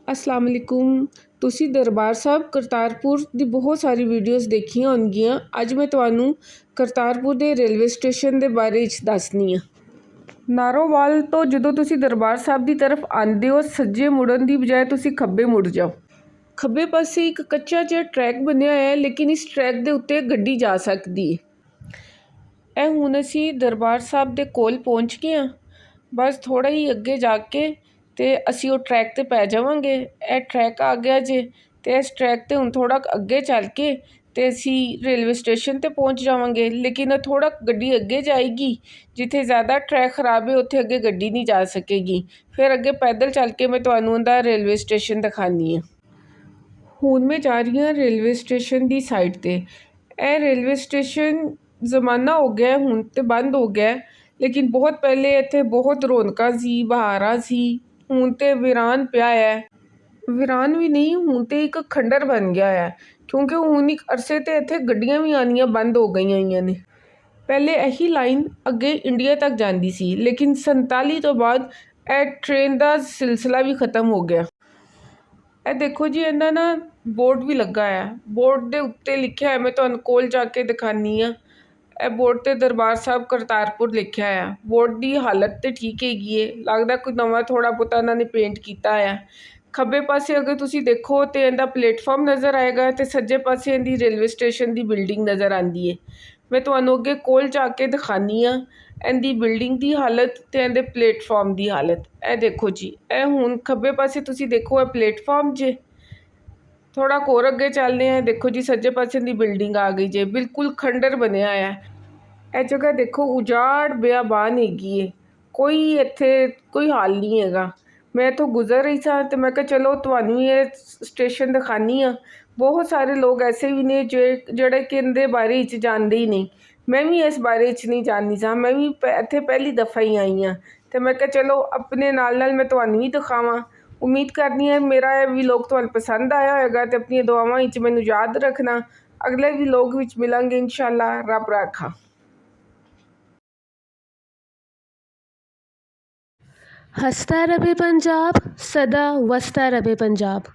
अस्सलाम वालेकुम। ਤੁਸੀਂ ਦਰਬਾਰ ਸਾਹਿਬ ਕਰਤਾਰਪੁਰ ਦੀ ਬਹੁਤ ਸਾਰੀ ਵੀਡੀਓਜ਼ ਦੇਖੀਆਂ ਹੋਣਗੀਆਂ। ਅੱਜ ਮੈਂ ਤੁਹਾਨੂੰ ਕਰਤਾਰਪੁਰ ਦੇ ਰੇਲਵੇ ਸਟੇਸ਼ਨ ਦੇ ਬਾਰੇ ਵਿੱਚ ਦੱਸਣੀ ਆ। ਨਾਰੋਵਾਲ ਤੋਂ ਜਦੋਂ ਤੁਸੀਂ ਦਰਬਾਰ ਸਾਹਿਬ ਦੀ ਤਰਫ ਆਉਂਦੇ ਹੋ, ਸੱਜੇ ਮੁੜਨ ਦੀ ਬਜਾਏ ਤੁਸੀਂ ਖੱਬੇ ਮੁੜ ਜਾਓ। ਖੱਬੇ ਪਾਸੇ ਇੱਕ ਕੱਚਾ ਜਿਹਾ ਟਰੈਕ ਬਣਿਆ ਹੋਇਆ ਹੈ, ਲੇਕਿਨ ਇਸ ਟਰੈਕ ਦੇ ਉੱਤੇ ਗੱਡੀ ਜਾ ਸਕਦੀ ਹੈ। ਇਹ ਹੁਣ ਅਸੀਂ ਦਰਬਾਰ ਸਾਹਿਬ ਦੇ ਕੋਲ ਪਹੁੰਚ ਗਏ ਹਾਂ। ਬਸ ਥੋੜ੍ਹਾ ਹੀ ਅੱਗੇ ਜਾ ਕੇ ਤੇ ਅਸੀਂ ਉਹ ਟਰੈਕ ਤੇ ਪੈ ਜਾਵਾਂਗੇ। ਇਹ ਟਰੈਕ ਆ ਗਿਆ ਜੇ, ਤੇ ਇਸ ਟਰੈਕ ਤੇ ਹੁਣ ਥੋੜਾ ਅੱਗੇ ਚੱਲ ਕੇ ਤੇ ਅਸੀਂ ਰੇਲਵੇ ਸਟੇਸ਼ਨ ਤੇ ਪਹੁੰਚ ਜਾਵਾਂਗੇ। ਲੇਕਿਨ ਥੋੜਾ ਗੱਡੀ ਅੱਗੇ ਜਾਏਗੀ, ਜਿੱਥੇ ਜ਼ਿਆਦਾ ਟਰੈਕ ਖਰਾਬ ਹੈ ਉੱਥੇ ਅੱਗੇ ਗੱਡੀ ਨਹੀਂ ਜਾ ਸਕੇਗੀ। ਫਿਰ ਅੱਗੇ ਪੈਦਲ ਚੱਲ ਕੇ ਮੈਂ ਤੁਹਾਨੂੰ ਉਹਦਾ ਰੇਲਵੇ ਸਟੇਸ਼ਨ ਦਿਖਾਉਂਦੀ ਹਾਂ। ਹੁਣ ਮੈਂ ਜਾ ਰਹੀ ਹਾਂ ਰੇਲਵੇ ਸਟੇਸ਼ਨ ਦੀ ਸਾਈਡ ਤੇ। ਇਹ ਰੇਲਵੇ ਸਟੇਸ਼ਨ ਜ਼ਮਾਨਾ ਹੋ ਗਿਆ ਹੁਣ ਤੇ ਬੰਦ ਹੋ ਗਿਆ, ਲੇਕਿਨ ਬਹੁਤ ਪਹਿਲੇ ਇੱਥੇ ਬਹੁਤ ਰੌਣਕਾਂ ਸੀ, ਬਹਾਰਾਂ ਸੀ। ਹੁਣ ਤੇ ਵੀਰਾਨ ਪਿਆ ਹੈ। ਵੀਰਾਨ ਵੀ ਨਹੀਂ, ਹੁਣ ਤੇ ਇੱਕ ਖੰਡਰ ਬਣ ਗਿਆ ਹੈ, ਕਿਉਂਕਿ ਹੁਣ ਇੱਕ ਅਰਸੇ ਤੇ ਇੱਥੇ ਗੱਡੀਆਂ ਵੀ ਆਉਣੀਆਂ ਬੰਦ ਹੋ ਗਈਆਂ ਹੋਈਆਂ ਨੇ। ਪਹਿਲੇ ਇਹੀ ਲਾਈਨ ਅੱਗੇ ਇੰਡੀਆ ਤੱਕ ਜਾਂਦੀ ਸੀ, ਲੇਕਿਨ 47 ਤੋਂ ਬਾਅਦ ਇਹ ਟ੍ਰੇਨ ਦਾ ਸਿਲਸਿਲਾ ਵੀ ਖਤਮ ਹੋ ਗਿਆ। ਇਹ ਦੇਖੋ ਜੀ, ਇਹਨਾਂ ਨਾ ਬੋਰਡ ਵੀ ਲੱਗਾ ਹੈ। ਬੋਰਡ ਦੇ ਉੱਤੇ ਲਿਖਿਆ ਹੈ, ਮੈਂ ਤੁਹਾਨੂੰ ਕੋਲ ਜਾ ਕੇ ਦਿਖਾਉਂਦੀ ਹਾਂ। ਇਹ ਬੋਰਡ ਤੇ ਦਰਬਾਰ ਸਾਹਿਬ ਕਰਤਾਰਪੁਰ ਲਿਖਿਆ ਆ। ਬੋਰਡ ਦੀ ਹਾਲਤ ਤੇ ਠੀਕ ਹੈਗੀ ਏ, ਲੱਗਦਾ ਕੋਈ ਨਵਾਂ ਥੋੜਾ ਬਹੁਤਾ ਇਹਨਾਂ ਨੇ ਪੇਂਟ ਕੀਤਾ ਆ। ਖੱਬੇ ਪਾਸੇ ਅਗਰ ਤੁਸੀਂ ਦੇਖੋ ਤੇ ਇਹਦਾ ਪਲੇਟਫਾਰਮ ਨਜ਼ਰ ਆਏਗਾ, ਤੇ ਸੱਜੇ ਪਾਸੇ ਇਹਦੀ ਰੇਲਵੇ ਸਟੇਸ਼ਨ ਦੀ ਬਿਲਡਿੰਗ ਨਜ਼ਰ ਆਉਂਦੀ ਏ। ਮੈਂ ਤੁਹਾਨੂੰ ਅੱਗੇ ਕੋਲ ਜਾ ਕੇ ਦਿਖਾਉਂਦੀ ਹਾਂ ਇਹਦੀ ਬਿਲਡਿੰਗ ਦੀ ਹਾਲਤ ਤੇ ਇਹਦੇ ਪਲੇਟਫਾਰਮ ਦੀ ਹਾਲਤ। ਇਹ ਦੇਖੋ ਜੀ, ਇਹ ਹੁਣ ਖੱਬੇ ਪਾਸੇ ਤੁਸੀਂ ਦੇਖੋ ਇਹ ਪਲੇਟਫਾਰਮ ਜੇ। ਥੋੜਾ ਹੋਰ ਅੱਗੇ ਚੱਲਦੇ ਆ, ਦੇਖੋ ਜੀ ਸੱਜੇ ਪਾਸੇ ਦੀ ਬਿਲਡਿੰਗ ਆ ਗਈ ਜੇ। ਬਿਲਕੁਲ ਖੰਡਰ ਬਣਿਆ ਆ। ਇਹ ਜਗ੍ਹਾ ਦੇਖੋ ਉਜਾੜ ਬਿਆਬਾਨ ਹੈਗੀ ਏ, ਕੋਈ ਇੱਥੇ ਕੋਈ ਹਾਲ ਨਹੀਂ ਹੈਗਾ। ਮੈਂ ਇੱਥੋਂ ਗੁਜ਼ਰ ਰਹੀ ਸਾਂ ਤੇ ਮੈਂ ਕਿਹਾ ਚਲੋ ਤੁਹਾਨੂੰ ਇਹ ਸਟੇਸ਼ਨ ਦਿਖਾਉਂਦੀ ਹਾਂ। ਬਹੁਤ ਸਾਰੇ ਲੋਕ ਐਸੇ ਵੀ ਨੇ ਜਿਹੜੇ ਕਿ ਇਹਦੇ ਬਾਰੇ ਵਿੱਚ ਜਾਣਦੇ ਹੀ ਨਹੀਂ। ਮੈਂ ਵੀ ਇਸ ਬਾਰੇ ਵਿੱਚ ਨਹੀਂ ਜਾਣਦੀ ਸਾਂ, ਮੈਂ ਵੀ ਇੱਥੇ ਪਹਿਲੀ ਦਫਾ ਹੀ ਆਈ ਹਾਂ। ਤੇ ਮੈਂ ਕਿਹਾ ਚਲੋ ਆਪਣੇ ਨਾਲ ਨਾਲ ਮੈਂ ਤੁਹਾਨੂੰ ਵੀ ਦਿਖਾਵਾਂ। ਉਮੀਦ ਕਰਦੀ ਹਾਂ ਮੇਰਾ ਇਹ ਵਲੌਗ ਤੁਹਾਨੂੰ ਪਸੰਦ ਆਇਆ ਹੋਏਗਾ, ਤੇ ਆਪਣੀਆਂ ਦੁਆਵਾਂ ਵਿੱਚ ਮੈਨੂੰ ਯਾਦ ਰੱਖਣਾ। ਅਗਲੇ ਵਲੌਗ ਵਿੱਚ ਮਿਲਾਂਗੇ ਇਨਸ਼ਾਅੱਲਾ। ਰੱਬ ਰਾਖਾ। हंसता रहे पंजाब, सदा वसता रहे पंजाब।